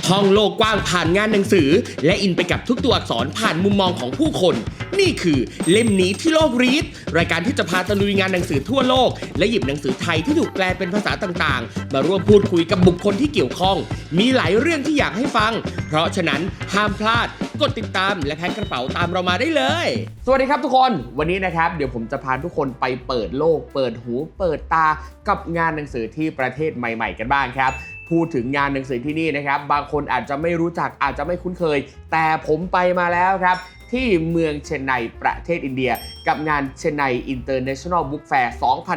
ท่องโลกกว้างผ่านงานหนังสือและอินไปกับทุกตัวอักษรผ่านมุมมองของผู้คนนี่คือเล่มนี้ที่โลกรีดรายการที่จะพาตะลุยงานหนังสือทั่วโลกและหยิบหนังสือไทยที่ถูกแปลเป็นภาษาต่างๆมาร่วมพูดคุยกับบุคคลที่เกี่ยวข้องมีหลายเรื่องที่อยากให้ฟังเพราะฉะนั้นห้ามพลาดกดติดตามและแพ็คกระเป๋าตามเรามาได้เลยสวัสดีครับทุกคนวันนี้นะครับเดี๋ยวผมจะพาทุกคนไปเปิดโลกเปิดหูเปิดตากับงานหนังสือที่ประเทศใหม่ๆกันบ้างครับพูดถึงงานหนังสือที่นี่นะครับบางคนอาจจะไม่รู้จักอาจจะไม่คุ้นเคยแต่ผมไปมาแล้วครับที่เมืองเชนไนประเทศอินเดียกับงานเชนไน International Book Fair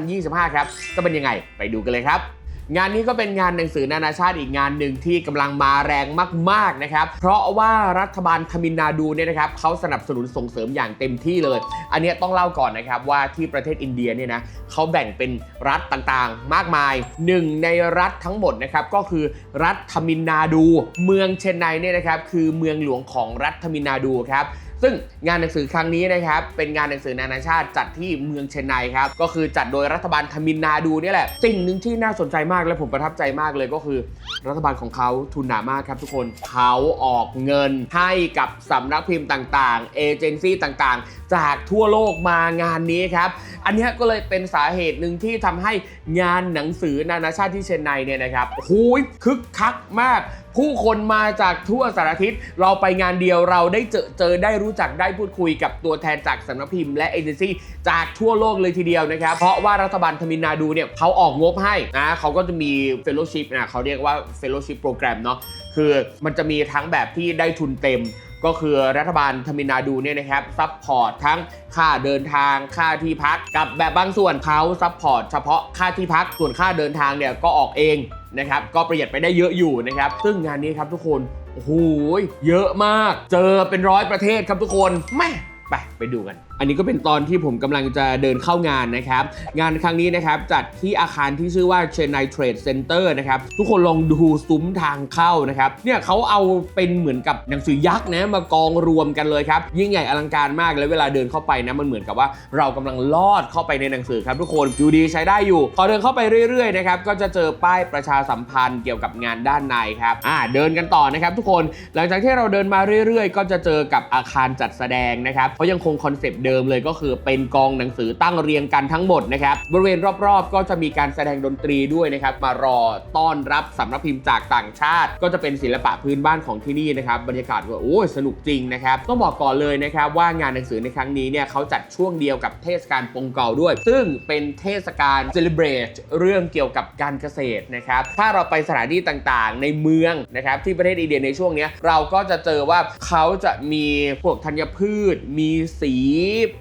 2025 ครับจะเป็นยังไงไปดูกันเลยครับงานนี้ก็เป็นงานหนังสือนานาชาติอีกงานหนึ่งที่กำลังมาแรงมากๆนะครับเพราะว่ารัฐบาลทมิลนาดูเนี่ยนะครับเขาสนับสนุนส่งเสริมอย่างเต็มที่เลยอันนี้ต้องเล่าก่อนนะครับว่าที่ประเทศอินเดียเนี่ยนะเขาแบ่งเป็นรัฐต่างๆมากมายหนึ่งในรัฐทั้งหมดนะครับก็คือรัฐทมิลนาดูเมืองเชนไนเนี่ยนะครับคือเมืองหลวงของรัฐทมิลนาดูครับซึ่งงานหนังสือครั้งนี้นะครับเป็นงานหนังสือนานาชาติจัดที่เมืองเชนไนครับก็คือจัดโดยรัฐบาลทมิลนาดูนี่แหละสิ่งหนึ่งที่น่าสนใจมากและผมประทับใจมากเลยก็คือรัฐบาลของเขาทุนหนามากครับทุกคนเขาออกเงินให้กับสำนักพิมพ์ต่างๆเอเจนซี่ต่างๆจากทั่วโลกมางานนี้ครับอันนี้ก็เลยเป็นสาเหตุหนึ่งที่ทำให้งานหนังสือนานาชาติที่เชนไนเนี่ยนะครับคึกคักมากผู้คนมาจากทั่วสารทิศเราไปงานเดียวเราได้เจอได้รู้จักได้พูดคุยกับตัวแทนจากสำนักพิมพ์และเอเจนซี่จากทั่วโลกเลยทีเดียวนะครับเพราะว่ารัฐบาลทมิลนาดูเนี่ยเขาออกงบให้นะเขาก็จะมีเฟลโลชิพนะเขาเรียกว่าเฟลโลชิพโปรแกรมเนาะคือมันจะมีทั้งแบบที่ได้ทุนเต็มก็คือรัฐบาลทมิลนาดูเนี่ยนะครับซัพพอร์ตทั้งค่าเดินทางค่าที่พักกับแบบบางส่วนเขาซัพพอร์ตเฉพาะค่าที่พักส่วนค่าเดินทางเนี่ยก็ออกเองนะครับก็ประหยัดไปได้เยอะอยู่นะครับซึ่งงานนี้ครับทุกคนโอ้โหเยอะมากเจอเป็น100ประเทศครับทุกคนแม่ไปดูกันอันนี้ก็เป็นตอนที่ผมกำลังจะเดินเข้างานนะครับงานครั้งนี้นะครับจัดที่อาคารที่ชื่อว่า Chennai Trade Center นะครับทุกคนลองดูซุ้มทางเข้านะครับเนี่ยเขาเอาเป็นเหมือนกับหนังสือยักษ์นะมากองรวมกันเลยครับยิ่งใหญ่อลังการมากแล้วเวลาเดินเข้าไปนะมันเหมือนกับว่าเรากำลังลอดเข้าไปในหนังสือครับทุกคนดูดีใช้ได้อยู่พอเดินเข้าไปเรื่อยๆนะครับก็จะเจอป้ายประชาสัมพันธ์เกี่ยวกับงานด้านในครับเดินกันต่อนะครับทุกคนหลังจากที่เราเดินมาเรื่อยๆก็จะเจอกับอาคารจัดแสดงนะครับเขายังคงคอนเซปต์เดิมเลยก็คือเป็นกองหนังสือตั้งเรียงกันทั้งหมดนะครับบริเวณรอบๆก็จะมีการแสดงดนตรีด้วยนะครับมารอต้อนรับสำนักพิมพ์จากต่างชาติก็จะเป็นศิลปะพื้นบ้านของที่นี่นะครับบรรยากาศก็สนุกจริงนะครับต้องบอกก่อนเลยนะครับว่างานหนังสือในครั้งนี้เนี่ยเขาจัดช่วงเดียวกับเทศกาลปงเก่าด้วยซึ่งเป็นเทศกาล celebrate เรื่องเกี่ยวกับการเกษตรนะครับถ้าเราไปสถานที่ต่างๆในเมืองนะครับที่ประเทศอินเดียในช่วงนี้เราก็จะเจอว่าเขาจะมีพวกธัญพืชมีสี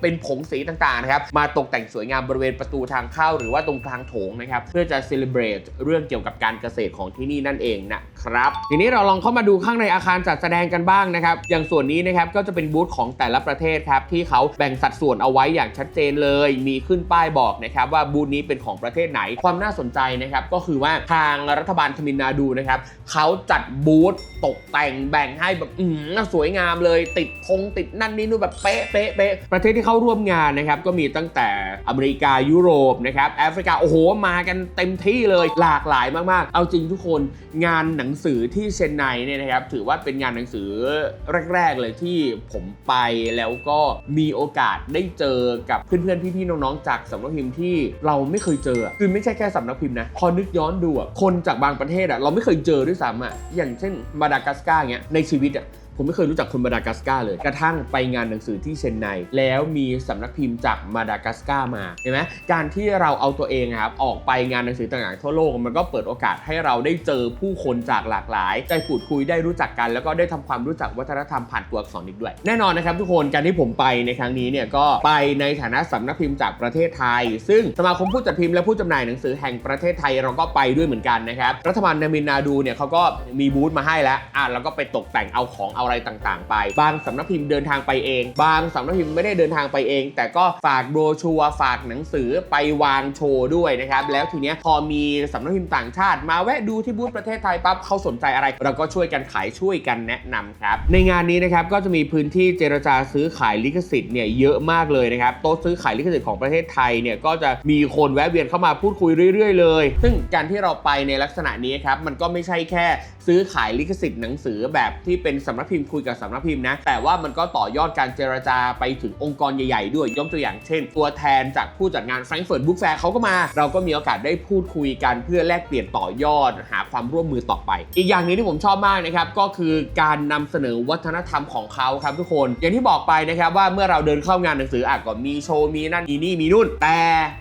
เป็นผงสีต่างๆนะครับมาตกแต่งสวยงามบริเวณประตูทางเข้าหรือว่าตรงกลางโถงนะครับเพื่อจะ celebrate เรื่องเกี่ยวกับการเกษตรของที่นี่นั่นเองนะครับทีนี้เราลองเข้ามาดูข้างในอาคารจัดแสดงกันบ้างนะครับอย่างส่วนนี้นะครับก็จะเป็นบูธของแต่ละประเทศครับที่เขาแบ่งสัดส่วนเอาไว้อย่างชัดเจนเลยมีขึ้นป้ายบอกนะครับว่าบูธนี้เป็นของประเทศไหนความน่าสนใจนะครับก็คือว่าทางรัฐบาลทมิลนาดูนะครับเขาจัดบูธตกแต่งแบ่งให้แบบสวยงามเลยติดธงติดนั่นนี่นู่นแบบเป๊ะประเทศที่เข้าร่วมงานนะครับก็มีตั้งแต่อเมริกายุโรปนะครับแอฟริกามากันเต็มที่เลยหลากหลายมากๆเอาจริงทุกคนงานหนังสือที่เชนไนเนี่ยนะครับถือว่าเป็นงานหนังสือแรกๆเลยที่ผมไปแล้วก็มีโอกาสได้เจอกับเพื่อนๆพี่ๆน้องๆจากสำนักพิมพ์ที่เราไม่เคยเจอคือไม่ใช่แค่สำนักพิมพ์นะพอนึกย้อนดูคนจากบางประเทศเราไม่เคยเจอด้วยซ้ำอย่างเช่นมาดากัสการ์เงี้ยในชีวิตผมไม่เคยรู้จักคนมาดากัสการ์เลยกระทั่งไปงานหนังสือที่เชนไนแล้วมีสำนักพิมพ์จากมาดากัสการ์มาเห็นไหมการที่เราเอาตัวเองครับออกไปงานหนังสือต่างๆทั่วโลกมันก็เปิดโอกาสให้เราได้เจอผู้คนจากหลากหลายได้พูดคุยได้รู้จักกันแล้วก็ได้ทำความรู้จักวัฒนธรรมผ่านตัวอักษรอีกด้วยแน่นอนนะครับทุกคนการที่ผมไปในครั้งนี้เนี่ยก็ไปในฐานะสำนักพิมพ์จากประเทศไทยซึ่งสมาคมผู้จัดพิมพ์และผู้จำหน่ายหนังสือแห่งประเทศไทยเราก็ไปด้วยเหมือนกันนะครับรัฐบาลทมิลนาดูเนี่ยเขาก็มีบูธมาให้แล้วแล้วก็ไปตกแต่งเอาของ เอาอะไรต่างๆไปบางสำนักพิมพ์เดินทางไปเองบางสำนักพิมพ์ไม่ได้เดินทางไปเองแต่ก็ฝากโบรชัวร์ฝากหนังสือไปวางโชว์ด้วยนะครับแล้วทีเนี้ยพอมีสำนักพิมพ์ต่างชาติมาแวะดูที่บูธประเทศไทยปั๊บเขาสนใจอะไรเราก็ช่วยกันขายช่วยกันแนะนำครับในงานนี้นะครับก็จะมีพื้นที่เจรจาซื้อขายลิขสิทธิ์เนี่ยเยอะมากเลยนะครับโต๊ะซื้อขายลิขสิทธิ์ของประเทศไทยเนี่ยก็จะมีคนแวะเวียนเข้ามาพูดคุยเรื่อยๆเลยซึ่งการที่เราไปในลักษณะนี้ครับมันก็ไม่ใช่แค่ซื้อขายลิขสิทธิ์หนังสือแบบที่เป็นสำนักพิมพ์คุยกับสำนักพิมพ์นะแต่ว่ามันก็ต่อยอดการเจรจาไปถึงองค์กรใหญ่ๆด้วยยกตัวอย่างเช่นตัวแทนจากผู้จัดงาน Frankfurt Book Fair เขาก็มาเราก็มีโอกาสได้พูดคุยกันเพื่อแลกเปลี่ยนต่อยอดหาความร่วมมือต่อไปอีกอย่างนึงที่ผมชอบมากนะครับก็คือการนำเสนอวัฒนธรรมของเขาครับทุกคนอย่างที่บอกไปนะครับว่าเมื่อเราเดินเข้างานหนังสือก็มีโชว์มีนั่นมีนี่มีนู่นแต่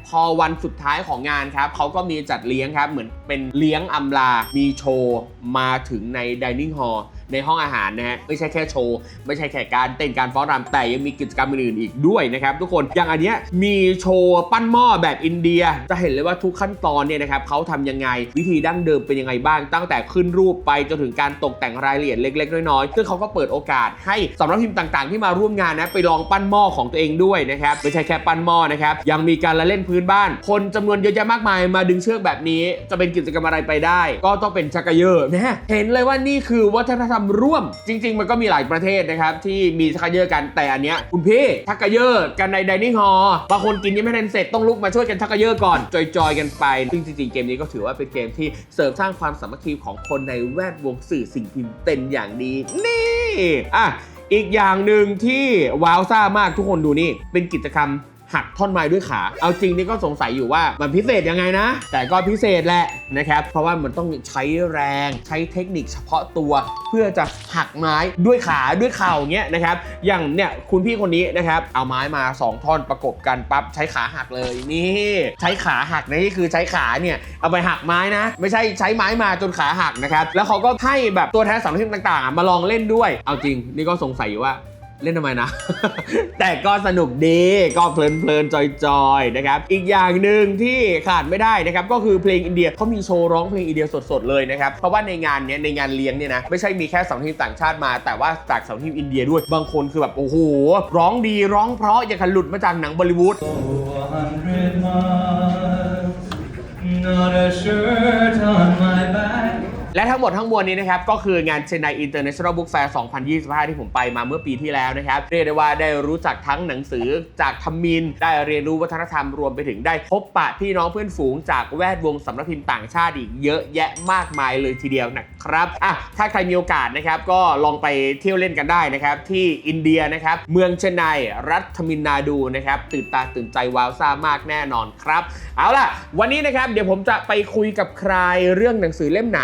พอวันสุดท้ายของงานครับเขาก็มีจัดเลี้ยงครับเหมือนเป็นเลี้ยงอำลามีโชว์มาถึงใน Dining Hall ในห้องอาหารนะฮะไม่ใช่แค่โชว์ไม่ใช่แค่การเต้นการฟ้อนรำแต่ยังมีกิจกรรมอื่นๆอีกด้วยนะครับทุกคนอย่างอันเนี้ยมีโชว์ปั้นหม้อแบบอินเดียจะเห็นเลยว่าทุกขั้นตอนเนี่ยนะครับเขาทำยังไงวิธีดั้งเดิมเป็นยังไงบ้างตั้งแต่ขึ้นรูปไปจนถึงการตกแต่งรายละเอียดเล็กๆน้อยๆซึ่งเขาก็เปิดโอกาสให้สำนักพิมพ์ต่างๆที่มาร่วมงานนะไปลองปั้นหม้อของตัวเองด้วยนะครับไม่ใช่แค่ปั้นหม้อนะครับยังมีการละเล่นพื้นบ้านคนจำนวนเยอะแยะมากมายมาดึงเชือกแบบนี้จะเป็นกิจกรรมอะไรไปได้ก็ต้องเป็นชักกะเยอร์นะเห็นเลยว่านี่คือวัฒนธรรมร่วมจริงๆมันก็มีหลายประเทศนะครับที่มีชักกะเยอร์กันแต่อันเนี้ยคุณพี่ชักกะเยอร์กันใน Dining Hall บางคนกินยังไม่ทันเสร็จต้องลุกมาช่วยกันชักกะเยอร์ก่อนจอยๆกันไปซึ่งจริงๆเกมนี้ก็ถือว่าเป็นเกมที่เสริมสร้างความสามัคคีของคนในแวดวงสื่อสิ่งพิมพ์เป็นอย่างดีนี่อีกอย่างหนึ่งที่ว้าวซ่ามากทุกคนดูนี่เป็นกิจกรรมหักท่อนไม้ด้วยขาเอาจริงนี่ก็สงสัยอยู่ว่ามันพิเศษยังไงนะแต่ก็พิเศษแหละนะครับเพราะว่ามันต้องใช้แรงใช้เทคนิคเฉพาะตัวเพื่อจะหักไม้ด้วยขาด้วยเข่าเงี้ยนะครับอย่างเนี่ยคุณพี่คนนี้นะครับเอาไม้มา2ท่อนประกบกันปั๊บใช้ขาหักเลยนี่ใช้ขาหักนี่คือใช้ขาเนี่ยเอาไปหักไม้นะไม่ใช่ใช้ไม้มาจนขาหักนะครับแล้วเขาก็ให้แบบตัวแทนสำนักพิมพ์ต่างๆมาลองเล่นด้วยเอาจริงนี่ก็สงสัยอยู่ว่าเล่นทำไมนะ แต่ก็สนุกดีก็เพลินจอยๆนะครับอีกอย่างหนึ่งที่ขาดไม่ได้นะครับก็คือเพลงอินเดียเขามีโชว์ร้องเพลงอินเดียสดๆเลยนะครับเพราะว่าในงานเนี้ยในงานเลี้ยงเนี่ยนะไม่ใช่มีแค่สำนักพิมพ์ต่างชาติมาแต่ว่าจากสำนักพิมพ์อินเดียด้วยบางคนคือแบบโอ้โหร้องดีร้องเพราะอย่างกับหลุดมาจากหนังบอลลิวูดและทั้งหมดทั้งมวลนี้นะครับก็คืองาน Chennai International Book Fair 2025 ที่ผมไปมาเมื่อปีที่แล้วนะครับเรียกได้ว่าได้รู้จักทั้งหนังสือจากทมิฬได้เรียนรู้วัฒนธรรมรวมไปถึงได้พบปะพี่น้องเพื่อนฝูงจากแวดวงสำนักพิมพ์ต่างชาติอีกเยอะแยะมากมายเลยทีเดียวนะครับถ้าใครมีโอกาสนะครับก็ลองไปเที่ยวเล่นกันได้นะครับที่อินเดียนะครับเมืองเชนไนรัฐทมิลนาดูนะครับตื่นตาตื่นใจว้าวซ่ามากแน่นอนครับเอาล่ะวันนี้นะครับเดี๋ยวผมจะไปคุยกับใครเรื่องหนังสือเล่มไหน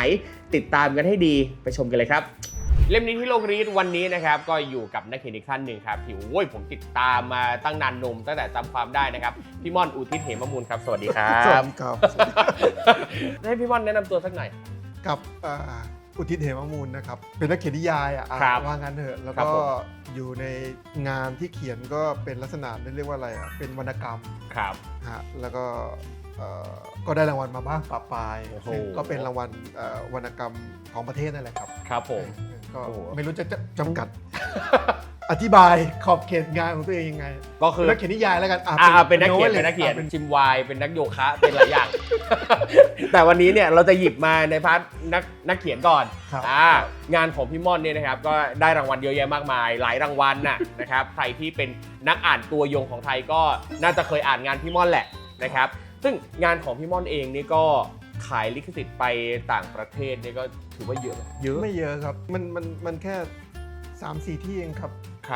ติดตามกันให้ดีไปชมกันเลยครับเล่มนี้ที่โลกรีดวันนี้นะครับก็อยู่กับนักเขียนอีกท่านหนึ่งครับที่ผมติดตามมาตั้งนานนมตั้งแต่จำความได้นะครับพี่ม่อนอุทิศเหมมูลครับสวัสดีครับสวัสดีครับ ให้พี่ม่อนแนะนำตัวสักหน่อยกับอุทิศเหมมูลนะครับเป็นนักเขียนนิยายว่างั้นเถอะแล้วก็อยู่ในงานที่เขียนก็เป็นลักษณะเรียกว่าอะไรเป็นวรรณกรรมครับแล้วก็ได้รางวัลมาบ้างปะปายก็เป็นรางวัลวรรณกรรมของประเทศนั่นแหละครับครับผมก็ไม่รู้จะจำกัด อธิบายขอบเขตงานของตัวเองยังไงก็คือนักเขียนนิยายแล้วกันเป็นนักเขียนชิมวายเป็นนักโยคะเป็นหลายอย่าง แต่วันนี้เนี่ยเราจะหยิบมาในพาร์ทนักเขียนก่อนงานของพี่ม่อนเนี่ยนะครับก็ได้รางวัลเยอะแยะมากมายหลายรางวัลนะครับใครที่เป็นนักอ่านตัวยงของไทยก็น่าจะเคยอ่านงานพี่ม่อนแหละนะครับซึ่งงานของพี่ม่อนเองนี่ก็ขายลิขสิทธิ์ไปต่างประเทศนี่ก็ถือว่าเยอะไม่เยอะครับมันแค่ 3-4 ที่เองครั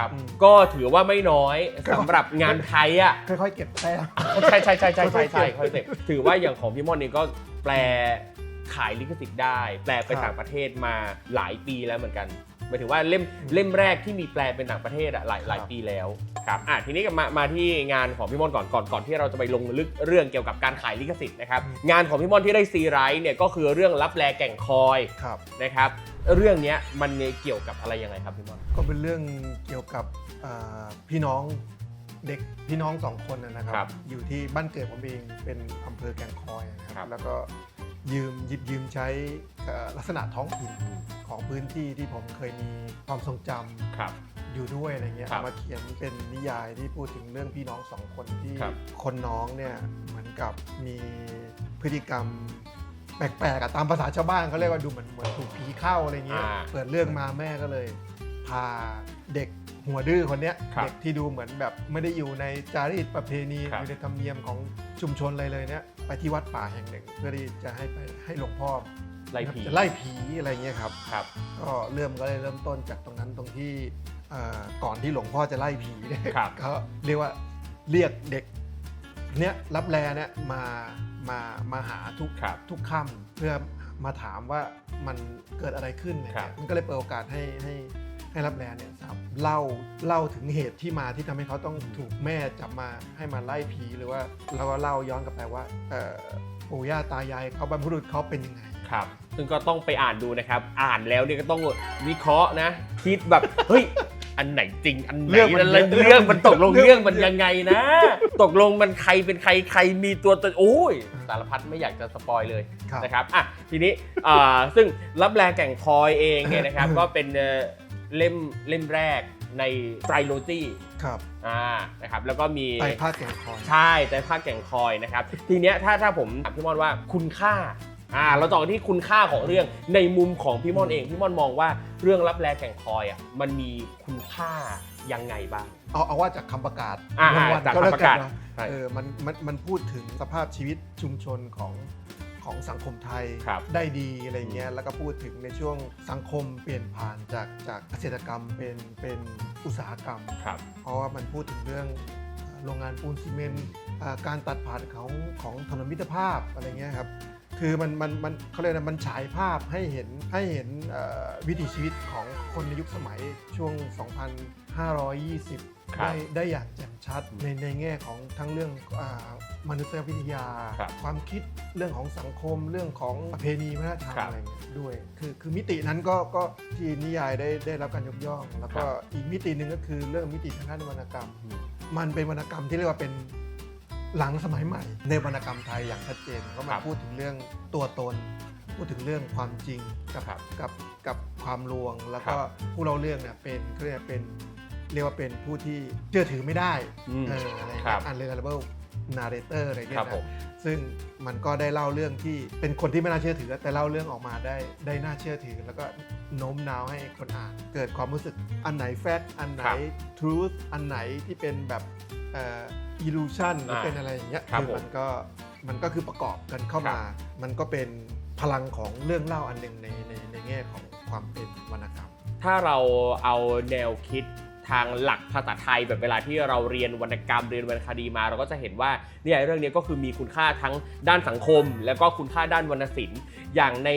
บก็ถือว่าไม่น้อยสำหรับงานไทยค่อยๆเก็บแต้มใช่ค่อยๆเก็บถือว่าอย่างของพี่ม่อนนี่ก็แปลขายลิขสิทธิ์ได้แปลไปต่างประเทศมาหลายปีแล้วเหมือนกันหมายถึงว่าเล่มแรกที่มีแปลเป็นต่างประเทศหลายปีแล้วครับทีนี้มาที่งานของพี่ม่อนก่อนที่เราจะไปลงลึกเรื่องเกี่ยวกับการขายลิขสิทธิ์นะครับงานของพี่ม่อนที่ได้ซีไรท์เนี่ยก็คือเรื่องลับแลแก่งคอยนะครับเรื่องนี้มันเกี่ยวกับอะไรยังไงครับพี่ม่อนก็เป็นเรื่องเกี่ยวกับพี่น้องเด็กพี่น้อง2 คนนะครับอยู่ที่บ้านเกิดผมเองเป็นอำเภอแก่งคอยนะครับแล้วก็ หยิบยืมใช้ลักษณะท้องถิ่นของพื้นที่ที่ผมเคยมีความทรงจำ ครับ อยู่ด้วยอะไรเงี้ย ครับ มาเขียนเป็นนิยายที่พูดถึงเรื่องพี่น้องสองคนที่ ครับ คนน้องเนี่ยเหมือนกับมีพฤติกรรมแปลกๆอะตามภาษาชาวบ้านเขาเรียกว่าดูเหมือนถูกผีเข้าอะไรเงี้ยเปิดเรื่องมาแม่ก็เลยพาเด็กหัวดื้อคนเนี้ย ครับ เด็กที่ดูเหมือนแบบไม่ได้อยู่ในจารีตประเพณี ครับ อยู่ในธรรมเนียมของชุมชนเลยเนี่ยไปที่วัดป่าแห่งหนึ่งเพื่อที่จะให้หลวงพ่อ ไล่ผี จะไล่ผีอะไรเงี้ยครับ ครับ ก็เริ่มต้นจากตรงนั้นตรงที่ก่อนที่หลวงพ่อจะไล่ผีเนี่ย ครับ เขาเรียกว่าเรียกเด็กเนี้ยรับแลเนี่ยมาหาทุกค่ำเพื่อมาถามว่ามันเกิดอะไรขึ้นเนี่ย ครับ มันก็เลยเปิดโอกาสให้รับแลเนี่ยครับเล่าถึงเหตุที่มาที่ทำให้เขาต้องถูกแม่จับมาให้มาไล่ผีหรือว่าเราก็เล่าย้อนกลับไปว่าปู่ย่าตายายเขาบรรพบุรุษเขาเป็นยังไง ครับซึ่งก็ต้องไปอ่านดูนะครับ อ่านแล้วเนี่ยก็ต้องวิเคราะห์นะ คิดแบบเฮ้ยอันไหนจริงอันไหน เรื่องมัน อะไร เยอะ เรื่องมันตกลง เรื่อง เรื่อง มั มัน นเยอะ ยังไงนะ ตกลงมันใครเป็นใครมีตัวตนโอ้ยสารพัดไม่อยากจะสปอยเลย ครับ นะครับอ่ะทีนี้ซึ่งรับแลแก่งคอยเองเนี่ยนะครับ ก็เป็นเล่มแรกในไตรโลจี ครับ นะครับแล้วก็มี ไตรภาคแก่งคอย ใช่แต่ภาคแก่งคอยนะครับ ทีเนี้ยถ้าผมถามพี่ม่อนว่าคุณค่าเราต่อที่คุณค่าของเรื่องในมุมของพี่ม่อนเองพี่ม่อนมองว่าเรื่องลับแลแก่งคอยมันมีคุณค่ายังไงบ้าง เอาว่าจากคำประกาศ อ่า วัน จาก ก็แล้ว คำประกาศ นเนอะ ใช่ มันพูดถึงสภาพชีวิตชุมชนของสังคมไทย ครับ ได้ดีอะไรเงี้ยแล้วก็พูดถึงในช่วงสังคมเปลี่ยนผ่านจากเกษตรกรรมเป็นอุตสาหกรรม ครับ เพราะว่ามันพูดถึงเรื่องโรงงานปูนซีเมนต์การตัดผ่านของถนนมิตรภาพอะไรเงี้ยครับคือมันเขาเรียกนะมันฉายภาพให้เห็นวิถีชีวิตของคนในยุคสมัยช่วง 2520 ครับ ได้อย่างแจ่มชัดในแง่ของทั้งเรื่องมนุษยวิทยา ครับ ความคิดเรื่องของสังคมเรื่องของประเพณีวัฒนธรรม ครับ อะไรเงี้ยด้วยคือมิตินั้นก็ที่นิยายได้รับการยกย่องแล้วก็อีกมิติหนึ่งก็คือเรื่องมิติทางด้านวรรณกรรม มันเป็นวรรณกรรมที่เรียกว่าเป็นหลังสมัยใหม่ ในวรรณกรรมไทยอย่างชัดเจนเพราะมันพูดถึงเรื่องตัวตน พูดถึงเรื่องความจริงกับความลวง แล้วก็ผู้เล่าเรื่องเนี่ยเป็นเขาเรียกว่าเป็นผู้ที่เชื่อถือไม่ได้อะไร ครับ unreliable narrator อะไรเงี้ ครั ย บผม นะซึ่งมันก็ได้เล่าเรื่องที่เป็นคนที่ไม่น่าเชื่อถือแต่เล่าเรื่องออกมาได้น่าเชื่อถือ แล้วก็โน้มน้าวให้คนอ่านเกิดความรู้สึกอันไหนแฟกต์อันไหน truth อันไหนที่เป็นแบบillusion หรือเป็นอะไรอย่างเงี้ย ครับ คือมันก็คือประกอบกันเข้ามา มันก็เป็นพลังของเรื่องเล่าอันหนึ่งในแง่ของความเป็นวรรณกรรม ถ้าเราเอาแนวคิดทางหลักภาษาไทยแบบเวลาที่เราเรียนวรรณกรรมเรียนวรรณคดีมาเราก็จะเห็นว่าเนี่ยเรื่องนี้ก็คือมีคุณค่าทั้งด้านสังคม แล้วก็คุณค่าด้านวรรณศิลป์อย่างใน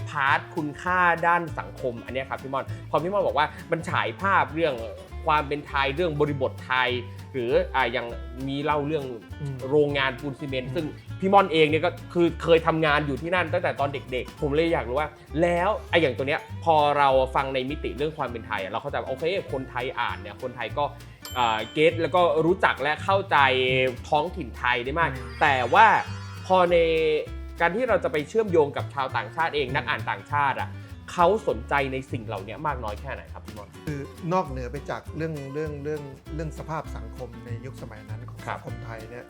พาร์ทคุณค่าด้านสังคมอันนี้ครับพี่ม่อนพอพี่ม่อนบอกว่ามันฉายภาพเรื่องความเป็นไทยเรื่องบริบทไทย หรืออย่างมีเล่าเรื่องโรงงานปูนซีเมนต์ซึ่งพี่ม่อนเองเนี่ยก็คือเคยทำงานอยู่ที่นั่นตั้งแต่ตอนเด็กๆผมเลยอยากรู้ว่าแล้วอย่างตัวเนี้ยพอเราฟังในมิติเรื่องความเป็นไทยเราเข้าใจว่าโอเคคนไทยอ่านเนี่ยคนไทยก็เก็ตแล้วก็รู้จักและเข้าใจท้องถิ่นไทยได้มากแต่ว่าพอในการที่เราจะไปเชื่อมโยงกับชาวต่างชาติเองนักอ่านต่างชาติเขาสนใจในสิ่งเหล่านี้มากน้อยแค่ไหนครับพี่ม่อนคือนอกเหนือไปจากเรื่องสภาพสังคมในยุคสมัยนั้นของสังคมไทยเนี่ย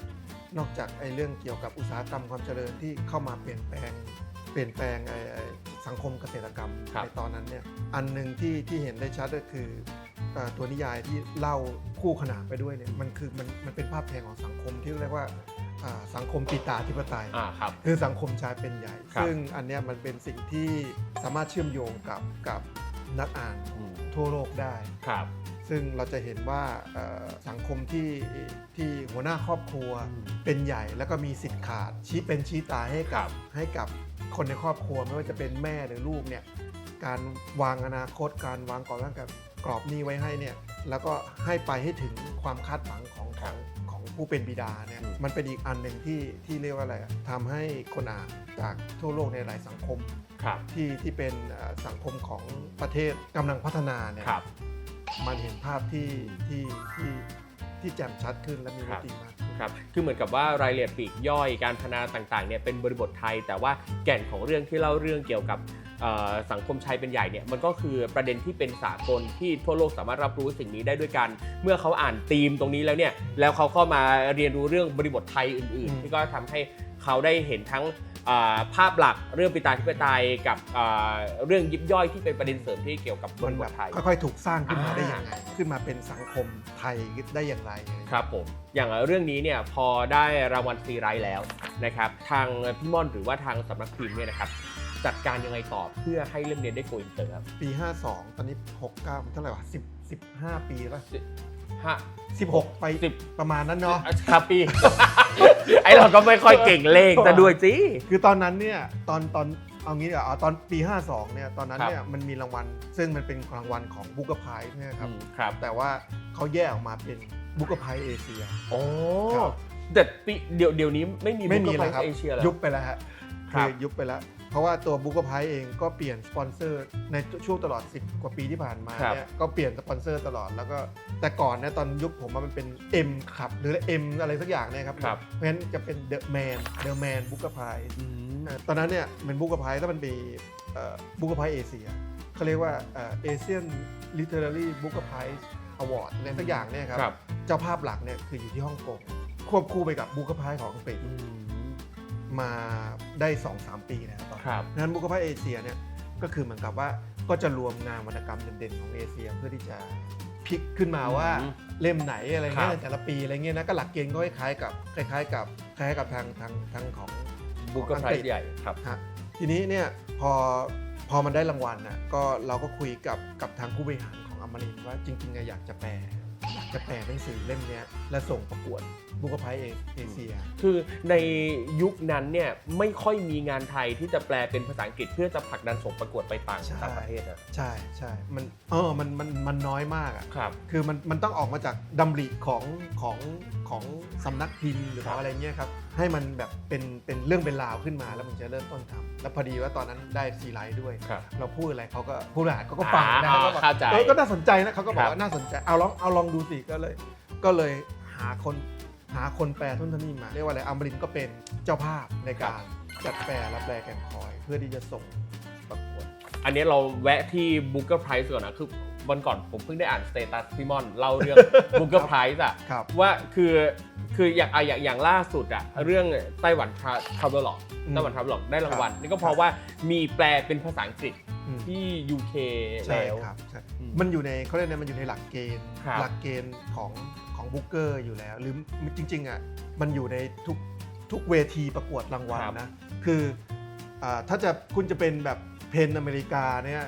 นอกจากเรื่องเกี่ยวกับอุตสาหกรรมความเจริญที่เข้ามาเปลี่ยนแปลงสังคมเกษตรกรรมในตอนนั้นเนี่ยอันหนึ่งที่เห็นได้ชัดก็คือตัวนิยายที่เล่าคู่ขนานไปด้วยเนี่ยมันเป็นภาพแผงของสังคมที่เรียกว่าสังคมปิตาธิปไตยคือสังคมชายเป็นใหญ่ซึ่งอันเนี้ยมันเป็นสิ่งที่สามารถเชื่อมโยงกับนักอ่านทั่วโลกได้ซึ่งเราจะเห็นว่าสังคมที่หัวหน้าครอบครัวเป็นใหญ่แล้วก็มีสิทธิ์ขาดชี้ตายให้กับคนในครอบครัวไม่ว่าจะเป็นแม่หรือลูกเนี่ยการวางอนาคตการวางกรอบหนี้ไว้ให้เนี่ยแล้วก็ให้ถึงความคาดหวังของผู้เป็นบิดาเนี่ยมันเป็นอีกอันหนึ่งที่เรียกว่าอะไรทำให้คนอ่านจากทั่วโลกในหลายสังคมที่เป็นสังคมของประเทศกำลังพัฒนาเนี่ยมันเห็นภาพที่ ที่แจ่มชัดขึ้นและมีมิติมากขึ้น ครับคือเหมือนกับว่ารายละเอียดปลีกย่อยการพรรณนาต่างๆเนี่ยเป็นบริบทไทยแต่ว่าแก่นของเรื่องที่เล่าเรื่องเกี่ยวกับสังคมไทยเป็นใหญ่เนี่ยมันก็คือประเด็นที่เป็นสากลที่ทั่วโลกสามารถรับรู้สิ่งนี้ได้ด้วยกันเมื่อเขาอ่านธีมตรงนี้แล้วเนี่ยแล้วเขาก็มาเรียนรู้เรื่องบริบทไทยอื่นๆที่ก็ทำให้เขาได้เห็นทั้งภาพหลักเรื่องปิตาธิปไตยกับเรื่องยิบย่อยที่เป็นประเด็นเสริมที่เกี่ยวกับบริบทไทย ค่อยๆถูกสร้างขึ้นมาได้ยังไงขึ้นมาเป็นสังคมไทยได้อย่างไร ครับผมอย่างเรื่องนี้เนี่ยพอได้รางวัลซีไรท์แล้วนะครับทางพี่ม่อนหรือว่าทางสำนักพิมพ์เนี่ยนะครับจัดการยังไงต่อเพื่อให้เล่มนี้ได้โกอินเตอร์ครับ ปี 52 ตอนนี้ 69 มันเท่าไหร่วะ15 ปีแล้ว ห้า 16 ไป 10 ประมาณนั้นเนาะ ครับพี่ ไอเราก็ไม่ค่อยเก่งเลขแต่ด้วยสิ คือตอนนั้นเนี่ยตอนเอางี้ดีกว่าตอนปี 52 เนี่ยตอนนั้นเนี่ยมันมีรางวัลซึ่งมันเป็นรางวัลของบุ๊กเกอร์ไพรส์เนี่ยครับ ครับ แต่ว่าเขาแยกออกมาเป็นบุ๊กเกอร์ไพรส์เอเชีย โอ้ ครับ แต่ปีเดี๋ยวนี้ไม่มี ไม่มี บุ๊ก แล้ว เก ค อ รับ ร์ไพรส์เอเชียแล้ว ยุบไปแล้วฮะ ครับ ยุบไปแล้ว เพราะว่าตัวบุ๊กเกอร์ไพรส์เองก็เปลี่ยนสปอนเซอร์ในช่วงตลอด 10 กว่าปีที่ผ่านมาเนี่ยก็เปลี่ยนสปอนเซอร์ตลอดแล้วก็แต่ก่อนเนี่ยตอนยุคผมมันเป็น M ครับหรือ M อะไรสักอย่างเนี่ยครับ ครับ เพราะฉะนั้นจะเป็น The Man บุ๊กเกอร์ไพรส์ อืม ตอนนั้นเนี่ยเป็นบุ๊กเกอร์ไพรส์แล้วมันมีบุ๊กเกอร์ไพรส์เอเชียเขาเรียกว่าAsian Literary Booker Prize Award อะไรสักอย่างเนี่ยครับ ครับ เจ้าภาพหลักเนี่ยคืออยู่ที่ฮ่องกงควบคู่ไปกับบุ๊กเกอร์ไพรส์ของอังกฤษมาได้ 2-3 ปีนะครับตอน ครับ นั้นบุ๊กเกอร์ไพรส์เอเชียเนี่ยก็คือเหมือนกับว่าก็จะรวมงานวรรณกรรมเด่นๆของเอเชียเพื่อที่จะพลิกขึ้นมาว่าเล่มไหนอะไรเงี้ ครั ย บ แต่ละปีอะไรเงี้ยนะก็หลักเกณฑ์ก็คล้ายๆกับทางของ บุ๊กเกอร์ไพรส์ใหญ่ครับ ฮะทีนี้เนี่ยพอมันได้รางวัลน่ะก็เราก็คุยกับทางผู้บริหารของอมรินทร์ว่าจริงๆอยากจะแปลหนังสือเล่มเนี้ยและส่งประกวดบุ๊กเกอร์ไพรส์เอเชีย คือในยุคนั้นเนี่ยไม่ค่อยมีงานไทยที่จะแปลเป็นภาษาอังกฤษเพื่อจะผลักดันส่งประกวดไปต่างประเทศอะ ใช่มันน้อยมากอ่ะ ครับ คือมันต้องออกมาจากดำริของสำนักพิมพ์หรือของอะไรเงี้ยครับให้มันแบบเป็นเรื่องเป็นราวขึ้นมาแล้วมันจะเริ่มต้นทำแล้วพอดีว่าตอนนั้นได้ซีไลท์ด้วย ครับ เราพูดอะไรเขาก็ผู้บริหารเขาก็ฟังนะ อ๋อ เขาก็แบบ เข้าใจ ก็น่าสนใจนะเขาก็บอ ครั ก บ ว่าน่าสนใจเอาลองดูสิก็เลยหาคนแปลทุนทนี่มาเรียกว่าอะไรอมรินทร์ก็เป็นเจ้าภาพในการจัดแปลและแปลแก่นคอย เพื่อที่จะส่งประกวด อันนี้เราแวะที่ Booker Prize ก่อนนะคือวันก่อนผมเพิ่งได้อ่านสเตตัสพี่ม่อนเล่าเรื่อง Booker Prize อะ ครับ ว่าคืออย่างล่าสุดอะเรื่องไต้หวันทราเวลล็อก อืม ไต้หวันทราเวลล็อกได้รางวัล ครับ นี่ก็เพราะว่ามีแปลเป็นภาษาอังกฤษ อืม ที่ UK ใช่ แล้ว ครับใช่ อืม มันอยู่ในเขาเรียกมันอยู่ในหลักเกณฑ์ ครับ หลักเกณฑ์ของบุ๊กเกอร์อยู่แล้ว หรือจริงๆอ่ะมันอยู่ในทุกเวทีประกวดรางวัลนะคือถ้าคุณจะเป็นแบบเพนอเมริกาเนี่ย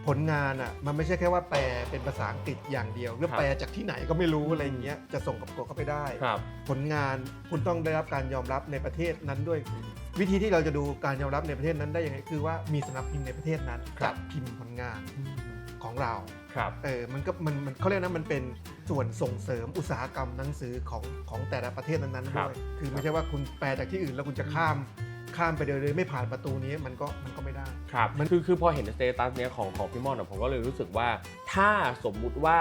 ผลงานอ่ะมันไม่ใช่แค่ว่าแปลเป็นภาษาอังกฤษอย่างเดียวหรือแปลจากที่ไหนก็ไม่รู้อะไรอย่างเงี้ยจะส่งประกวดเข้าไปได้ ครับ ผลงานคุณต้องได้รับการยอมรับในประเทศนั้นด้วย วิธีที่เราจะดูการยอมรับในประเทศนั้นได้ยังไงคือว่ามีสำนักพิมพ์ในประเทศนั้น ครับ จัดพิมพ์ผลงานของเรา ครับ มันเขาเรียกนะมันเป็นส่วนส่งเสริมอุตสาหกรรมหนังสือของแต่ละประเทศนั้นๆ ครั ด้ บ วยคือไม่ใช่ว่าคุณแปลจากที่อื่นแล้วคุณจะข้ามไปเลยไม่ผ่านประตูนี้มันก็ไม่ได้ ครับ มัน คือพอเห็นสเตตัสเนี้ยของพี่ม่อนอะผมก็เลยรู้สึกว่าถ้าสมมุติว่า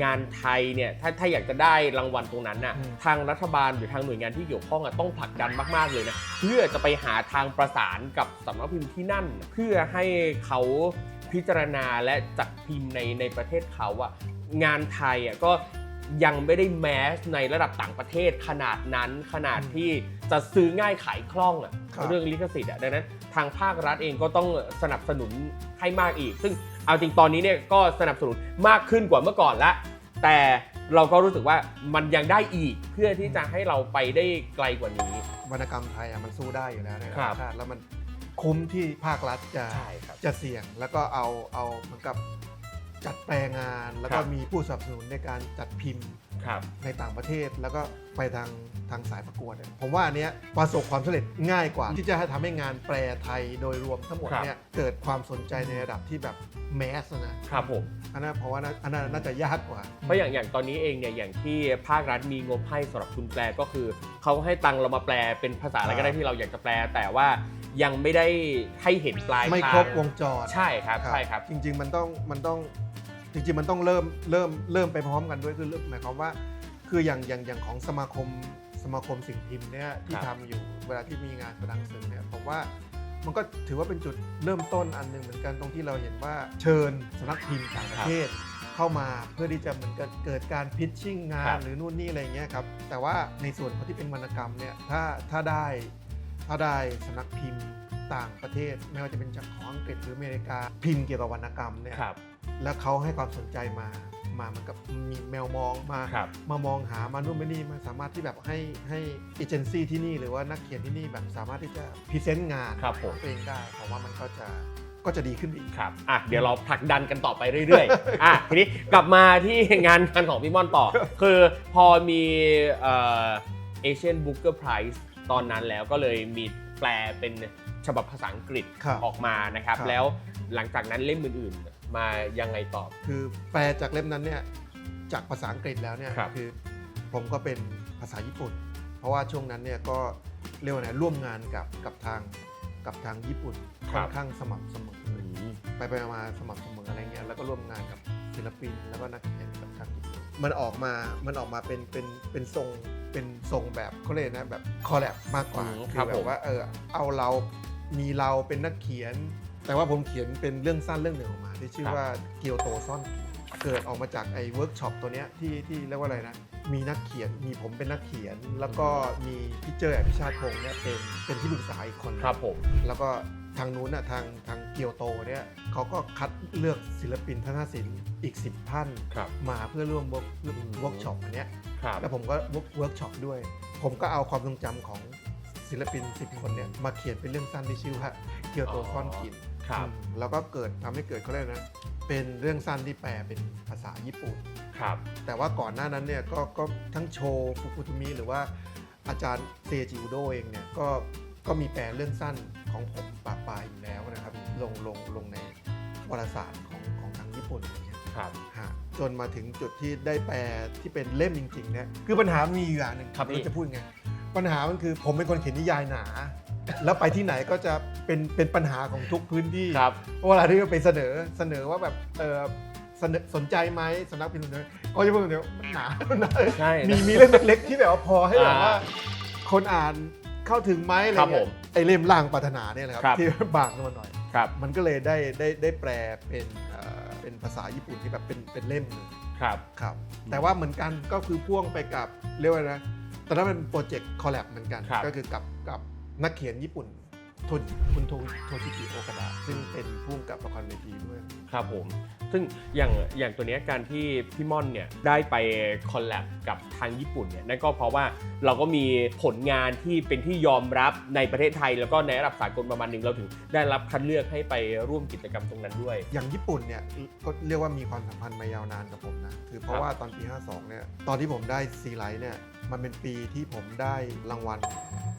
งานไทยเนี่ยถ้าอยากจะได้รางวัลตรงนั้นน่ะทางรัฐบาลหรือทางหน่วยงานที่เกี่ยวข้องอะต้องผลักดันมากๆเลยนะเพื่อจะไปหาทางประสานกับสำนักพิมพ์ที่นั่น เพื่อให้เขาพิจารณาและจัดพิมพ์ในประเทศเขาอะงานไทยอะก็ยังไม่ได้แมสในระดับต่างประเทศขนาดนั้นขนาดที่จะซื้อง่ายขายคล่องอะ ครับ เรื่องลิขสิทธิ์อะดังนั้นทางภาครัฐเองก็ต้องสนับสนุนให้มากอีก ซึ่งเอาจริงตอนนี้เนี่ยก็สนับสนุนมากขึ้นกว่าเมื่อก่อนละแต่เราก็รู้สึกว่ามันยังได้อีกเพื่อที่จะให้เราไปได้ไกลกว่านี้ วรรณกรรมไทยมันสู้ได้อยู่แล้วใน ครั นา บ นาชาติแล้วมันคุ้มที่ภาครัฐจะ ใช่ครับ จะเสี่ยงแล้วก็เอาเหมือนกับจัดแปลงาน แล้วก็ ครับ มีผู้สนับสนุนในการจัดพิมพ์ ครับ ในต่างประเทศแล้วก็ไปทางสายประกวดเนี่ยผมว่าอันเนี้ยประสบความสำเร็จง่ายกว่า ที่จะทำให้งานแปลไทยโดยรวมทั้งหมดเนี่ยเกิดความสนใจในระดับที่แบบแมสนะครับ ผม อันนั้นเพราะว่าอันนั้นน่าจะยากกว่า เพราะอย่างตอนนี้เองเนี่ยอย่างที่ภาครัฐมีงบให้สำหรับทุนแปลก็คือเขาให้ตังค์เรามาแปลเป็นภาษาอะไรก็ได้ที่เราอยากจะแปล แต่ว่ายังไม่ได้ให้เห็นปลาย ไม่ ทาง ครบวงจร ใช่ครับใช่ครับ จริงๆมันต้องจริงๆมันต้องเริ่มไปพร้อมกันด้วยคือหมายความว่า คืออย่างของสมาคมสิ่งพิมพ์เนี่ยที่ทำอยู่เวลาที่มีงานแสดงหนังสือเนี่ยผมว่ามันก็ถือว่าเป็นจุดเริ่มต้นอันหนึ่งเหมือนกันตรงที่เราเห็นว่าเชิญสำนักพิมพ์ต่างประเทศเข้ามาเพื่อที่จะเหมือนกับเกิดการพิชชิ่งงานหรือนู่นนี่อะไรเงี้ยครับแต่ว่าในส่วนของที่เป็นวรรณกรรมเนี่ยถ้าได้สำนักพิมพ์ต่างประเทศไม่ว่าจะเป็นจากของอังกฤษหรืออเมริกาพิมพ์เกี่ยวกับวรรณกรรมเนี่ยแล้วเขาให้ความสนใจมามันกับมีแมวมองมามองหามานู่นไม่นี่มันสามารถที่แบบให้เอเจนซี่ที่นี่หรือว่านักเขียนที่นี่แบบสามารถที่จะพรีเซนต์งานของตัวเองได้ผมว่ามันก็จะดีขึ้นอีกครับเดี๋ยวเราผลักดันกันต่อไปเรื่อยๆทีนี้กลับมาที่งานของพี่ม่อนต่อ คือพอมีAsian Booker Prize ตอนนั้นแล้วก็เลยมีแปลเป็นฉบับภาษาอังกฤษออกมานะครับแล้วหลังจากนั้นเล่มอื่นๆมายังไงต่อคือแปลจากเล่มนั้นเนี่ยจากภาษาอังกฤษแล้วเนี่ยคือผมก็เป็นภาษาญี่ปุ่นเพราะว่าช่วงนั้นเนี่ยก็เรียกว่าไงร่วมงานกับทางญี่ปุ่นค่อนข้างสม่ำเสมอไปมาสม่ำเสมออะไรเงี้ยแล้วก็ร่วมงานกับศิลปินแล้วก็นักเขียนกับทางญี่ปุ่นมันออกมาเป็นทรงแบบเขาเรียกนะแบบคอลแลบมากกว่าคือแบบว่าเอาเราเป็นนักเขียนแต่ว่าผมเขียนเป็นเรื่องสั้นเรื่องหนึ่งออกมาที่ชื่อว่าเกียวโตซ่อนเกิดออกมาจากไอ้เวิร์กช็อปตัวเนี้ยที่เรียกว่าอะไรนะมีนักเขียนมีผมเป็นนักเขียนแล้วก็มีพี่เจอพิชาติพงษ์เนี่ยเป็นที่ปรึกษาอีกคนครับผมแล้วก็ทางนู้นทางเกียวโตเนี่ยเขาก็คัดเลือกศิลปินทัศนศิลป์อีก10 ท่านมาเพื่อร่วมเวิร์กช็อปอันเนี้ยแล้วผมก็เวิร์กช็อปด้วยผมก็เอาความทรงจำของศิลปิน10 คนเนี่ยมาเขียนเป็นเรื่องสั้นที่ชื่อว่าเกียวโตซ่อนกลิ่นแล้วก็ทำให้เกิดเขาเรียกนะเป็นเรื่องสั้นที่แปลเป็นภาษาญี่ปุ่นแต่ว่าก่อนหน้านั้นเนี่ยก็ทั้งโชฟุกุโตมิหรือว่าอาจารย์เซจิอุโดะเองเนี่ยก็มีแปลเรื่องสั้นของผมปะปายอยู่แล้วนะครับลงในวารสารของทางญี่ปุ่นอะไรเงี้ยจนมาถึงจุดที่ได้แปลที่เป็นเล่มจริงๆเนี่ยคือปัญหามีอยู่อย่างหนึ่งเราจะพูดไงปัญหามันคือผมเป็นคนเขียนนิยายหนาแล้วไปที่ไหนก็จะเป็นปัญหาของทุกพื้นที่เวลาที่ไปเสนอว่าแบบสนใจไหมสำนักพิมพ์ก็จะพูดเดี๋ยวมันหนามีเล่มเล็กๆที่แบบว่าพอให้แบบว่าคนอ่านเข้าถึงไหมอะไรเงี้ยไอเล่มล่างปรารถนาเนี่ยแหละครับที่บางมาหน่อยมันก็เลยได้แปลเป็นภาษาญี่ปุ่นที่แบบเป็นเล่มนึงครับแต่ว่าเหมือนกันก็คือพ่วงไปกับเรียกว่านะตอนนั้นเป็นโปรเจกต์คอลแลบเหมือนกันก็คือกับนักเขียนญี่ปุ่นคุณโทชิกิโอกาดะซึ่งเป็นผู้กำกับละครเวทีด้วยครับผมซึ่งอย่างตัวนี้การที่พี่ม่อนเนี่ยได้ไปคอลแลบกับทางญี่ปุ่นเนี่ยนั่นก็เพราะว่าเราก็มีผลงานที่เป็นที่ยอมรับในประเทศไทยแล้วก็ในระดับสากลประมาณนึงเราถึงได้รับคัดเลือกให้ไปร่วมกิจกรรมตรงนั้นด้วยอย่างญี่ปุ่นเนี่ยก็เรียกว่ามีความสัมพันธ์มายาวนานกับผมนะคือเพราะว่าตอนปี52เนี่ยตอนที่ผมได้ซีไลท์เนี่ยมันเป็นปีที่ผมได้รางวัล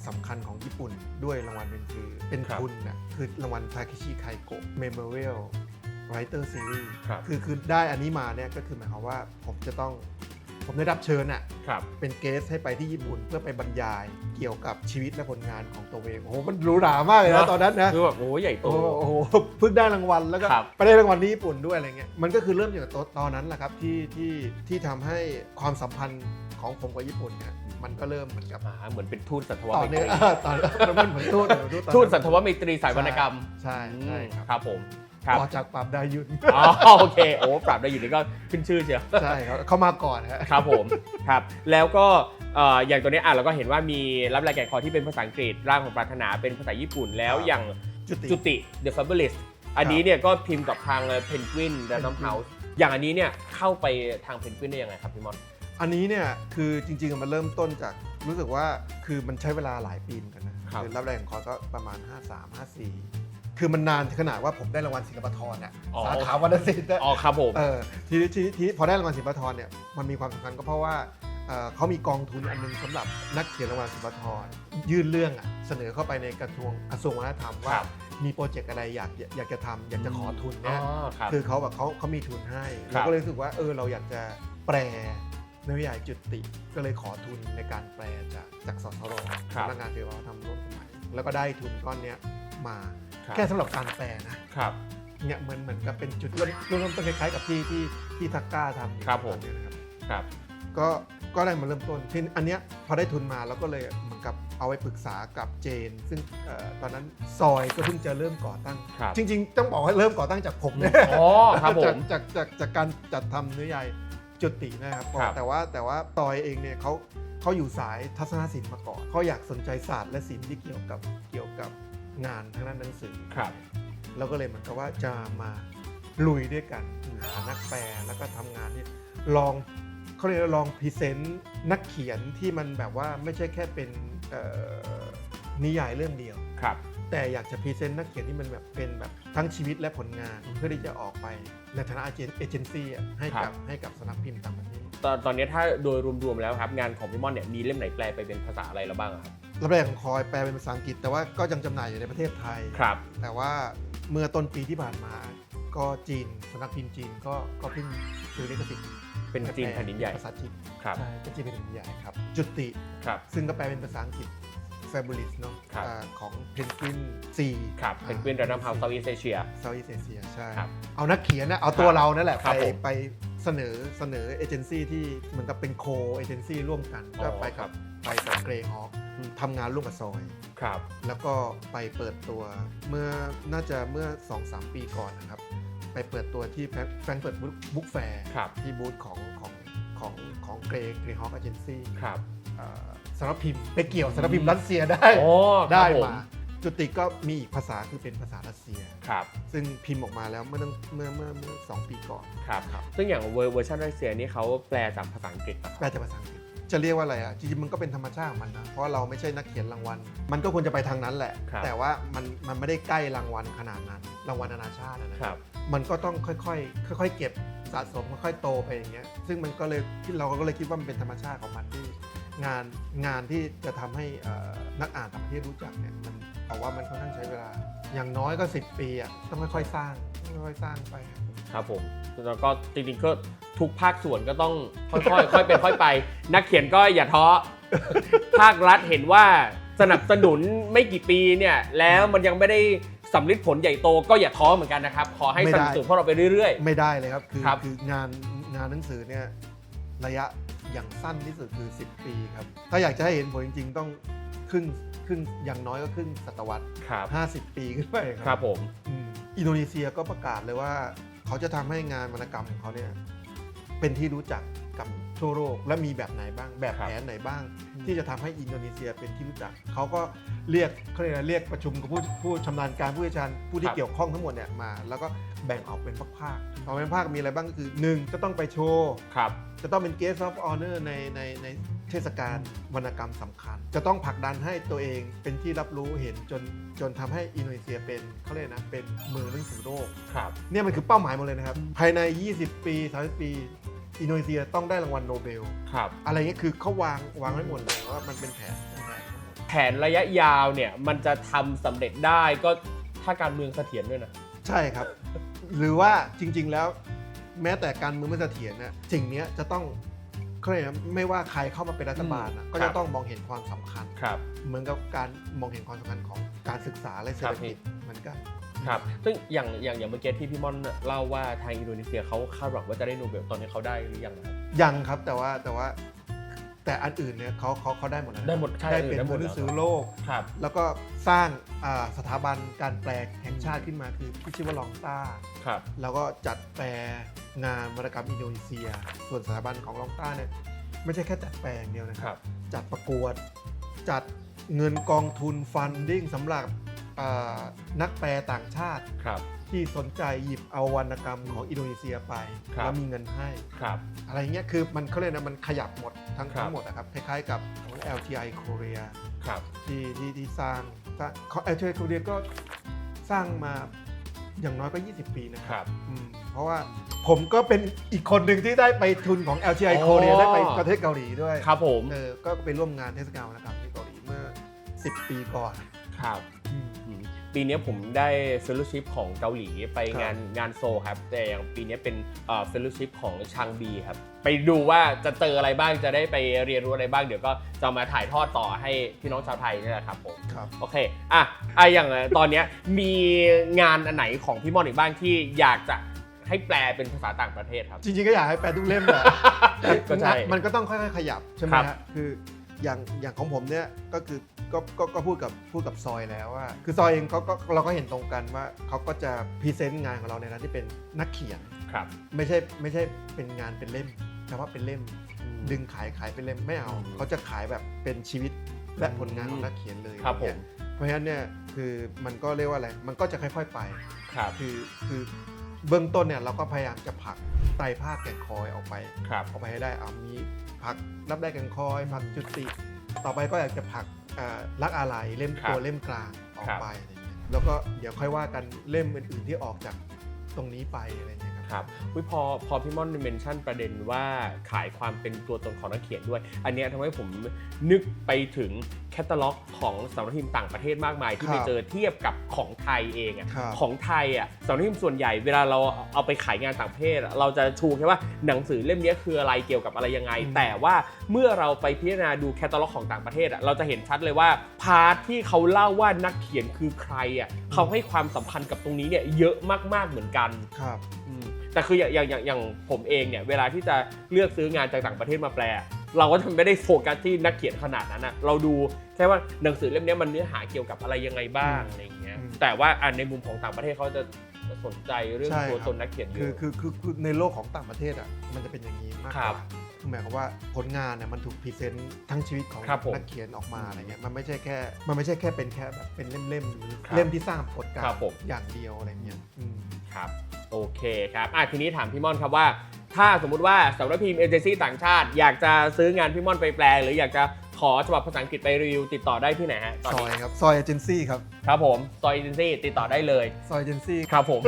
สำคัญของญี่ปุ่นด้วยรางวัลหนึ่งคือเป็นทุนนะคือรางวัลทาเคชิไคโกะ Memorial Writer Series คือได้อันนี้มาเนี่ยก็คือหมายความว่าผมได้รับเชิญเป็นเกสให้ไปที่ญี่ปุ่นเพื่อไปบรรยายเกี่ยวกับชีวิตและผลงานของตัวเองโอ้โหมันหรูหรามากเลยนะตอนนั้นนะคือแบบโอ้ใหญ่โตโอ้โหเพิ่งได้รางวัลแล้วก็ไปได้รางวัลที่ญี่ปุ่นด้วยอะไรเงี้ยมันก็คือเริ่มจากตอนนั้นแหละครับที่ทำให้ความสัมพันธ์ของผมกับญี่ปุ่นเนี่ยมันก็เริ่มเหมือนกับเหมือนเป็นทูตสัตวไมตรีตอนมันเหมือนทูตสัตวไมตรีสายวรรณกรรมใช่ครับผมต่อจากปราบดายุนโอเคโอ้ปราบดายุนนี่ก็ขึ้นชื่อเชียวใช่ครับเขามาก่อนครับผมครับแล้วก็อย่างตัวนี้เราก็เห็นว่ามีรับรายแก่คอที่เป็นภาษาอังกฤษร่างของปรารถนาเป็นภาษาญี่ปุ่นแล้วอย่างจุติ The Fabulist อันนี้เนี่ยก็พิมพ์กับทาง Penguin Random House อย่างอันนี้เนี่ยเข้าไปทาง Penguin ได้ยังไงครับพี่มอนอันนี้เนี่ยคือจริงๆมันเริ่มต้นจากรู้สึกว่าคือมันใช้เวลาหลายปีกันนะคือรับแรงคอร์สก็ประมาณ53-54คือมันนานขนาดว่าผมได้รางวัลศิลปาธรเนี่ยสาขาวรรณศิลป์ครับผมที่พอได้รางวัลศิลปาธรเนี่ยมันมีความสำคัญก็เพราะว่าเขามีกองทุนอันนึงสำหรับนักเขียนรางวัลศิลปาธรยื่นเรื่องเสนอเข้าไปในกระทรวงวัฒนธรรมว่ามีโปรเจกต์อะไรอยากจะทำอยากจะขอทุนเนี่ยคือเขาแบบเขามีทุนให้เราก็เลยรู้สึกว่าเราอยากจะแปลนวนิยายจุติก็เลยขอทุนในการแปลจากสทร.สำนักงานศิลปวัฒนธรรมร่วมสมัยแล้วก็ได้ทุนก้อนนี้มาแค่สำหรับการแปลนะครับเนี่ยเหมือนกับเป็นจุดเริ่มต้นคล้ายๆกับที่ทักก้าทำครับผมนะครับ ก็ได้มาเริ่มต้นที่อันเนี้ยพอได้ทุนมาแล้วก็เลยเหมือนกับเอาไว้ปรึกษากับเจน ซึ่งตอนนั้นซอยก็เพิ่งจะเริ่มก่อตั้ง ครับ จริงๆต้องบอกว่าเริ่มก่อตั้งจากผมเนี่ย อ๋อครับผม จากการจัดทำนิยายจุตินะครับ ครับ แต่ว่าซอยเองเนี่ยเขาอยู่สายทัศนศิลป์มาก่อนเขาอยากสนใจศาสตร์และศิลป์ที่เกี่ยวกับงานทางด้านหนังสือ ครับ เราก็เลยเหมือนกับว่าจะมาลุยด้วยกันหานักแปลแล้วก็ทำงานที่ลองเขาเรียกว่าลองพรีเซนต์นักเขียนที่มันแบบว่าไม่ใช่แค่เป็นนิยายเรื่องเดียว ครับ แต่อยากจะพรีเซนต์นักเขียนที่มันแบบเป็นแบบทั้งชีวิตและผลงาน เพื่อที่จะออกไปในฐานะเอเจนซี่ให้กับสำนักพิมพ์ต่างประเทศ ตอนนี้ถ้าโดยรวมๆแล้วครับงานของพี่ม่อนเนี่ยมีเล่มไหนแปลไปเป็นภาษาอะไรแล้วบ้างครับ รับแรกของคอยแปลเป็นภาษาอังกฤษแต่ว่าก็ยังจำหน่ายอยู่ในประเทศไทย ครับ แต่ว่าเมื่อต้นปีที่ผ่านมาก็จีนสำนักพิมพ์จีนก็เพิ่งซื้อลิขสิทธิ์ เป็นจีนแผ่นดินใหญ่ ภาษาจีน ครับ ใช่เป็นจีนแผ่นดินใหญ่ครับจุติ ครับ ซึ่งก็แปลเป็นภาษาอังกฤษ Fabulous เนาะ ครับ ของเพนกวินซี ครับเป็นกวินรันดัมเฮาส์เซาท์อีสเอเชีย เซาท์อีสเอเชียใช่ ครับ เอานักเขียนนะเอาตัวเรานั่นแหละ ครับผม ไปเสนอเอเจนซี่ที่เหมือนกับเป็นโคเอเจนซี่ร่วมกัน อ๋อ ก็ไป ครั กับบ เกรฮอคทำงานร่วมกับซอย ครับ แล้วก็ไปเปิดตัวน่าจะเมื่อ 2-3 ปีก่อนนะครับ ไปเปิดตัวที่แฟรงก์เฟิร์ตบุ๊กแฟร์ ครับ ที่บูธของเกรฮอคเอเจนซี่ ครับ สำนักพิมพ์ไปเกี่ยวสำนักพิมพ์รัสเซียได้ โอ้ครับ ได้ ผม มาจุติก็มีอีกภาษาคือเป็นภาษารัสเซีย ครับ ซึ่งพิมพ์ออกมาแล้วเมื่อ2 ปีก่อน ครับ ครับ ซึ่งอย่างเวอร์ชันรัสเซียนี่เขาแปลจากภาษาอังกฤษป่ะครับ แปลจากภาษาอังกฤษจะเรียกว่าอะไรอ่ะจริงๆมันก็เป็นธรรมชาติของมันนะเพราะว่าเราไม่ใช่นักเขียนรางวัลมันก็ควรจะไปทางนั้นแหละ ครับ แต่ว่ามันไม่ได้ใกล้รางวัลขนาดนั้นรางวัลนานาชาตินะ ครับ มันก็ต้องค่อยๆเก็บสะสมค่อยๆโตไปอย่างเงี้ยซึ่งมันก็เลยเราก็เลยคิดว่ามันเป็นธรรมชาติของมันที่งานที่จะทำให้นักอ่านต่างประเทศรู้จักเนี่ยมันเอาว่ามันค่อนข้างใช้เวลาอย่างน้อยก็10 ปีอ่ะต้องค่อยๆสร้างไป ครับผมแล้วก็จริงๆก็ทุกภาคส่วนก็ต้องค่อยๆ ค่อยเป็นค่อยไป นักเขียนก็อย่าท้อ ภาครัฐเห็นว่าสนับสนุนไม่กี่ปีเนี่ยแล้วมันยังไม่ได้สำลิดผลใหญ่โตก็อย่าท้อเหมือนกันนะครับขอให้ ไม่ ส ได้ นับสนุนพวกเราไปเรื่อย ไม่ได้เลยครับคือ ครับ คืองานหนังสือเนี่ยระยะอย่างสั้นที่สุดคือ10 ปีครับถ้าอยากจะให้เห็นผลจริงๆต้องครึ่งอย่างน้อยก็ครึ่งศตวรรษ ๆครับ 50 ปีขึ้นไป ครับผม อินโดนีเซียก็ประกาศเลยว่าเขาจะทำให้งานวรรณกรรมของเขาเนี่ยเป็นที่รู้จักกับทั่วโลกและมีแบบไหนบ้างแบบแผนไหนบ้าง ที่จะทำให้อินโดนีเซียเป็นที่รู้จักเขาก็เรียกประชุมกับผู้ชำนาญการผู้เชี่ยวชาญผู้ที่เกี่ยวข้องทั้งหมดเนี่ยมาแล้วก็แบ่งออกเป็นภาคๆออกเป็นภาคมีอะไรบ้างก็คือ1จะต้องไปโชว์ ครับ จะต้องเป็น Guest of Honor ในเทศกาลวรรณกรรมสำคัญ จะต้องผลักดันให้ตัวเองเป็นที่รับรู้เห็นจนทำให้อินโดนีเซียเป็นเขาเรียกนะเป็นเมืองหนังสือโลก ครับ เนี่ยมันคือเป้าหมายหมดเลยนะครับ ภายใน 20 ปี 30 ปีอินโดนีเซียต้องได้รางวัลโนเบล ครับ อะไรเงี้ยคือเขาวางไว้หมดเลยว่ามันเป็นแผน แผนระยะยาวเนี่ยมันจะทำสำเร็จได้ก็ถ้าการเมืองเสถียรด้วยนะ ใช่ครับ หรือว่าจริง ๆ แล้วแม้แต่การเมืองไม่เสถียรนะสิ่งเนี้ยจะต้องเขาเรียกนะไม่ว่าใครเข้ามาเป็นรัฐบาลนะก็ ครั จะ บ ต้องมองเห็นความสำคัญ ครับ เหมือนกับการมองเห็นความสำคัญของการศึกษาและเศรษฐกิจเหมือนกัน ครับซึ่งอย่างเมื่อกี้ที่พี่ม่อนเล่าว่าทางอินโดนีเซียเขาคาดหวังว่าจะได้โนเบลตอนนี้เขาได้หรือยังนะครับ ยังครับแต่อันอื่นเนี่ยเขาได้หมดแล้วนะ ได้หมดใช่ ได้เป็น ได้หมด หนั แล้ว งสือโลก ครับ แล้วก็สร้างสถาบันการแปลแห่งชาติขึ้นมาคือที่ชื่อว่าลองต้า ครับ แล้วก็จัดแปลงานวรรณกรรมอินโดนีเซีย ส่วนสถาบันของลองต้าเนี่ยไม่ใช่แค่จัดแปลอย่างเดียวนะค ครั รับ บ จัดประกวด จัดเงินกองทุนฟันดิ้งสำหรับนักแปลต่างชาติ ครับ ที่สนใจหยิบเอาวรรณกรรมของอินโดนีเซียไป ครับ แล้วมีเงินให้ ครับ อะไรเงี้ยคือมันเขาเรียกนะมันขยับหมดทั้ง ครับ หมดนะครับคล้ายๆกับของ LTI Korea ครับ ที่สร้างของ LTI Korea ก็สร้างมาอย่างน้อยก็ 20 ปีนะค ครับ รับ เพราะว่าผมก็เป็นอีกคนหนึ่งที่ได้ไปทุนของ LTI อ๋อ Korea ได้ไปประเทศเกาหลีด้วย ครับผม ก็ไปร่วมงานเทศกาลวรรณกรรมที่เกาหลีเมื่อ 10 ปีก่อน ครับปีนี้ผมได้เฟลโลชิพของเกาหลีไป ครับ งานโซลครับแต่อย่างปีนี้เป็นเฟลโลชิพของชางบีครับไปดูว่าจะเจออะไรบ้างจะได้ไปเรียนรู้อะไรบ้างเดี๋ยวก็จะมาถ่ายทอดต่อให้พี่น้องชาวไทยนี่แหละครับผม ครับ โอเคอย่างตอนเนี้ยมีงานอันไหนของพี่ม่อนอีกบ้างที่อยากจะ ให้แปลเป็นภาษาต่างประเทศครับ จริงๆก็อยากให้แปลทุกเล่มแหละแต่ ก็ใช่ มันก็ต้องค่อยๆขยับใช่ไหม ครับ ฮะคืออย่างของผมเนี่ยก็คือก็พูดกับซอยแล้วว่าคือซอยเองเราก็เห็นตรงกันว่าเขาก็จะพรีเซนต์งานของเราในฐานะที่เป็นนักเขียน ครับ ไม่ใช่เป็นงานเป็นเล่มเฉพาะเป็นเล่มดึงขายเป็นเล่มไม่เอาเขาจะขายแบบเป็นชีวิตและผลงานของนักเขียนเลย ครับผม เพราะฉะนั้นเนี่ยคือมันก็เรียกว่าอะไรมันก็จะค่อยๆไป ครับ คือเบื้องต้นเนี่ยเราก็พยายามจะผลักไตรภาคแก่งคอยออกไป ครับ ออกไปให้ได้มีผลักรับได้แก่งคอยผลักจุติต่อไปก็อยากจะผลักรักอาลัยเล่ม ครับ ตัวเล่มกลางออกไปอะไรเงี้ยแล้วก็เดี๋ยวค่อยว่ากันเล่มอื่นๆที่ออกจากตรงนี้ไปอะไรเงี้ยครับ ครับพอพี่ม่อนเมนชั่นประเด็นว่าขายความเป็นตัวตนของนักเขียนด้วย อันเนี้ยทำให้ผมนึกไปถึงแคตตาล็อกของสำนักพิมพ์ต่างประเทศมากมายที่ ครับ ไปเจอเทียบกับของไทยเองอะ ครับ ของไทยอะสำนักพิมพ์ส่วนใหญ่เวลาเราเอาไปขายงานต่างประเทศอะเราจะชูแค่ว่าหนังสือเล่มนี้คืออะไรเกี่ยวกับอะไรยังไง แต่ว่าเมื่อเราไปพิจารณาดูแคตตาล็อกของต่างประเทศอะเราจะเห็นชัดเลยว่าพาร์ทที่เขาเล่าว่านักเขียนคือใครอะเขาให้ความสำคัญกับตรงนี้เนี่ยเยอะมากๆเหมือนกัน ครับ แต่คืออย่างผมเองเนี่ยเวลาที่จะเลือกซื้องานจากต่างประเทศมาแปล เราก็ไม่ได้โฟกัสที่นักเขียนขนาดนั้นนะเราดูแค่ว่าหนังสือเล่มนี้มันเนื้อหาเกี่ยวกับอะไรยังไงบ้างอะไรอย่างเงี้ยแต่ว่าในมุมของต่างประเทศเขาจะสนใจเรื่อง ใช่ ตัว ครับ ตนนักเขียนเย คือ อะ คือในโลกของต่างประเทศอ่ะมันจะเป็นอย่างนี้มาก ค ก รั ว่า บ คือหมายความว่าผลงานเนี่ยมันถูกพรีเซนต์ทั้งชีวิตของ ครับผม นักเขียนออกมาอะไรเงี้ยมันไม่ใช่แค่เป็นแค่แบบเป็นเล่มๆหรือ ครับ เล่มที่สร้างผลกา ครั ร บผม อย่างเดียวอะไรเงี้ยครับโอเคครับทีนี้ถามพี่ม่อนครับว่าถ้าสมมุติว่าสำนักพิมพ์เอเจนซี่ต่างชาติอยากจะซื้องานพี่ม่อนไปแปลหรืออยากจะขอฉบับภาษาอังกฤษไปรีวิวติดต่อได้ที่ไหนฮะตอน ซอย นี้ ครับซอยเอเจนซี่ครับ ครับผมซอยเอเจนซี่ติดต่อได้เลย ซอยเอเจนซี่ ครับผม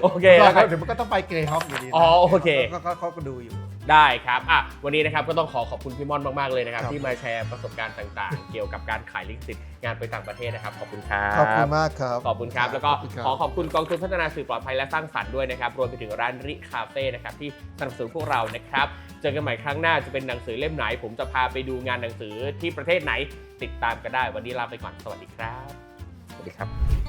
โอเค ก็ นะครับ เดี๋ยวมันก็ต้องไปเกรย์ฮอปอยู่ดีนะ อ๋อโอเค เขาก็ดูอยู่ ได้ครับวันนี้นะครับก็ต้องขอบคุณพี่ม่อนมากๆเลยนะครับ ครับ ที่มาแชร์ประสบการณ์ต่างๆ เกี่ยวกับการขายลิขสิทธิ์งานไปต่างประเทศนะครับขอบคุณครับ ขอบคุณมากครับ ขอบคุณครับแล้วก็ ขอบคุณครับ ขอบคุณกองทุนพัฒนาสื่อปลอดภัยและสร้างสรรค์ด้วยนะครับรวมไปถึงร้านริคาเฟ่นะครับที่สนับสนุนพวกเรานะครับเจอกันใหม่ครั้งหน้าจะเป็นหนังสือเล่มไหน ผมจะพาไปดูงานหนังสือที่ประเทศไหนติดตามกันได้วันนี้ลาไปก่อนสวัสดีครับสวัสดีครับ